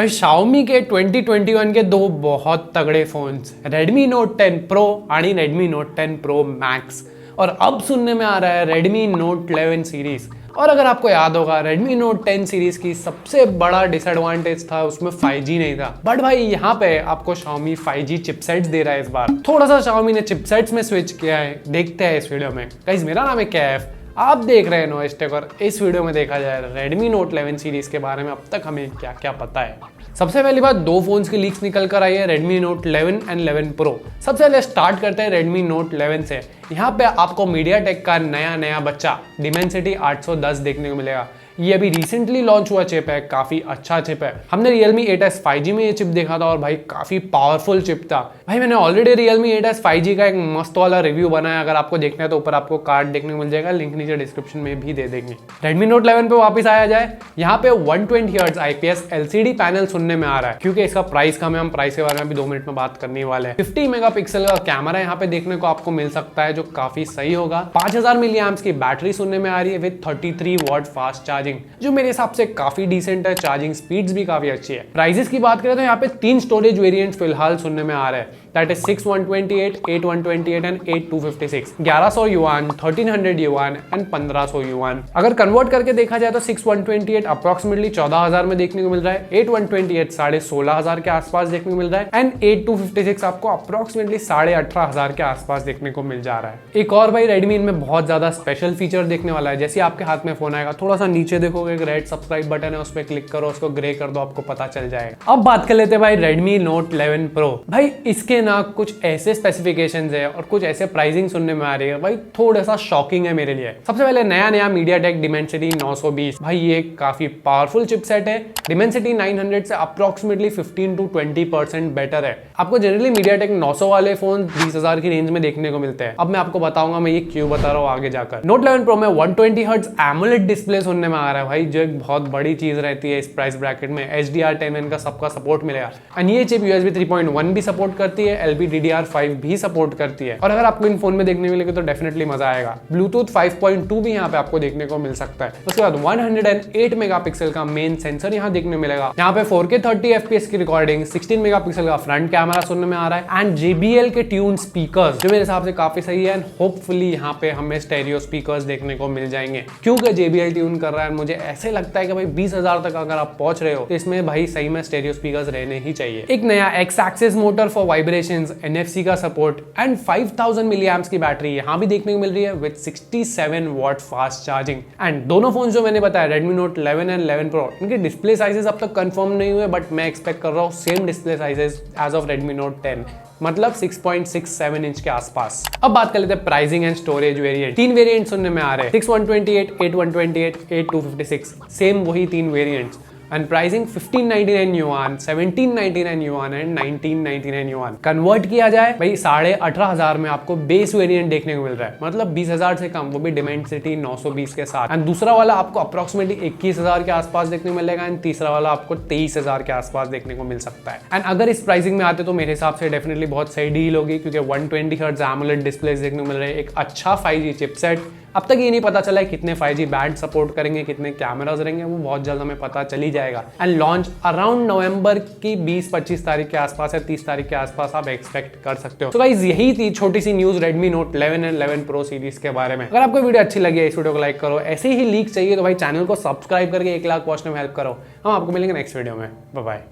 भाई Xiaomi के 2021 के दो बहुत तगड़े फोन्स Redmi Note 10 Pro आणि Redmi Note 10 Pro Max, और अब सुनने में आ रहा है Redmi Note 11 सीरीज। और अगर आपको याद होगा Redmi Note 10 सीरीज की सबसे बड़ा डिसएडवांटेज था उसमें 5G नहीं था, बट भाई यहाँ पे आपको Xiaomi 5G चिपसेट्स दे रहा है। इस बार थोड़ा सा Xiaomi ने चिपसेट्स में स्विच किया है, देखते हैं इस वीडियो में। गाइस मेरा नाम है कैफ, आप देख रहे हैं नॉइज़ टेक, और इस वीडियो में देखा जाए Redmi Note 11 सीरीज के बारे में अब तक हमें क्या क्या पता है। सबसे पहली बात, दो फोन्स की लीक्स निकल कर आई है, Redmi Note 11 एंड 11 Pro। सबसे पहले स्टार्ट करते हैं Redmi Note 11 से। यहाँ पे आपको मीडियाटेक का नया बच्चा Dimensity 810 देखने को मिलेगा। ये अभी रिसेंटली लॉन्च हुआ चिप है, काफी अच्छा चिप है। हमने Realme 8s 5G में ये चिप देखा था और भाई काफी पावरफुल चिप था। भाई मैंने ऑलरेडी Realme 8s 5G का एक मस्त वाला रिव्यू बनाया, अगर आपको देखना है तो ऊपर आपको कार्ड देखने को मिल जाएगा, लिंक नीचे डिस्क्रिप्शन में भी दे देंगे। Redmi Note 11 पे वापस आया जाए, यहाँ पे 120 Hz IPS LCD पैनल सुनने में आ रहा है, क्योंकि इसका प्राइस कम है। हम प्राइस के बारे में भी 2 मिनट में बात करने वाले हैं। 50 मेगापिक्सल का कैमरा यहाँ पे देखने को आपको मिल सकता है, जो काफी सही होगा। 5000 mAh की बैटरी सुनने में आ रही है विद 33 वॉट फास्ट चार्जिंग, जो मेरे हिसाब से काफी डिसेंट है। चार्जिंग स्पीड्स भी काफी अच्छी है। प्राइसेस की बात करें तो यहाँ पे 3 स्टोरेज वेरिएंट्स फिलहाल सुनने में आ रहे हैं, that is 6128, 8128 and 8256। 1100 yuan, 1300 yuan and 1500 yuan. अगर कन्वर्ट करके देखा जाए तो 6128 अप्रोक्सीमेटली 14000 में देखने को मिल रहा है, 8128 16,500 के आसपास देखने को मिल रहा है, एंड 8256 आपको अप्रोक्सीमेटली 18,500 के आसपास देखने को मिल जा रहा है। एक और भाई Redmi इनमें बहुत ज्यादा स्पेशल फीचर देखने वाला है। जैसे आपके हाथ में फोन आएगा, थोड़ा सा नीचे देखोगे एक रेड सब्सक्राइब बटन है, उस पर क्लिक करो, उसको ग्रे कर दो, आपको पता चल जाएगा। अब बात कर लेते हैं भाई Redmi Note 11 Pro। भाई इसके ना कुछ ऐसे स्पेसिफिकेशंस है और कुछ ऐसे प्राइसिंग सुनने में आ रही है, भाई थोड़ा सा शॉकिंग है मेरे लिए। सबसे पहले नया Mediatek Dimensity 920। भाई ये काफी पावरफुल चिपसेट है। Dimensity 900 से अप्रोक्सीमेटली 15 to 20% बेटर है। आपको जनरली Mediatek 900 वाले फोन 20,000 की रेंज में देखने को मिलते हैं। अब मैं आपको बताऊंगा मैं ये क्यों बता रहा हूँ आगे जाकर। Note 11 Pro में 120 Hz AMOLED डिस्प्ले सुनने में आ रहा है भाई, जो एक बहुत बड़ी चीज रहती है इस प्राइस ब्रैकेट में। HDR10 का सबका सपोर्ट मिलेगा, एंड ये चिप USB 3.1 भी सपोर्ट करती है, LPDDR5 भी सपोर्ट करती है। और अगर आपको इन फोन में देखने मिलेगा तो डेफिनेटली मजा आएगा। Bluetooth 5.2 भी यहाँ पे आपको देखने को मिल सकता है। उसके बाद 108 मेगापिक्सल का मेन सेंसर यहाँ देखने मिलेगा। यहाँ पे 4K 30 FPS की रिकॉर्डिंग, 16 मेगापिक्सल का फ्रंट कैमरा सुनने में आ रहा है, एंड JBL के ट्यून स्पीकर्स, जो मेरे हिसाब से काफी सही है। एंड होपफुली यहाँ पे हमें स्टेरियो स्पीकर्स देखने को मिल जाएंगे, क्योंकि JBL ट्यून कर रहा है। मुझे ऐसे लगता है कि भाई 20,000 तक अगर आप पहुंच रहे हो तो इसमें भाई सही में स्टेरियो स्पीकर्स रहने ही चाहिए। एक नया X-axis motor for vibrations, NFC का सपोर्ट, एंड 5000 mAh की बैटरी यहाँ भी देखने को मिल रही है with 67 watt fast charging. And दोनों फोन जो मैंने बताया Redmi Note 11 एंड 11 Pro, इनके डिस्प्ले साइजेस अब तक कंफर्म नहीं हुए, बट मैं एक्सपेक्ट कर रहा हूँ same display sizes as of Redmi Note 10, मतलब 6.67 इंच के आसपास। अब बात कर लेते हैं pricing and storage variant. 3 variant सुनने में आ रहे हैं, 6128, 8128, 8256, सेम वही 3 variants. And pricing 1599 yuan, 1799 yuan and 1999 yuan. Convert किया जाए भाई 18,500 में आपको बेस वेरिएंट देखने को मिल रहा है, मतलब 20,000 से कम, वो भी Dimensity 920 के साथ। एंड दूसरा वाला आपको अप्रोक्सीमेटली 21,000 के आसपास देखने को मिलेगा, एंड तीसरा वाला आपको 23,000 के आसपास देखने को मिल सकता है। एंड अगर इस प्राइसिंग में आते तो मेरे हिसाब से डेफिनेटली बहुत सही डील होगी, क्योंकि 120 Hz AMOLED डिस्प्ले देखने को मिल रहे हैं, एक अच्छा 5G चिपसेट। अब तक ये नहीं पता चला है कितने 5G बैंड सपोर्ट करेंगे, कितने कैमरास रहेंगे, वो बहुत जल्द हमें पता चल ही जाएगा। एंड लॉन्च अराउंड नवंबर की 20-25 तारीख के आसपास या 30 तारीख के आसपास आप एक्सपेक्ट कर सकते हो। तो गाइस यही थी छोटी सी news Redmi Note 11 and 11 Pro series के बारे में। अगर आपको वीडियो अच्छी लगी है, इस वीडियो को लाइक करो। ऐसे ही लीक चाहिए तो भाई चैनल को सब्सक्राइब करके 1 लाख पहुंचने में हेल्प करो। हम आपको मिलेंगे नेक्स्ट वीडियो में। Bye bye.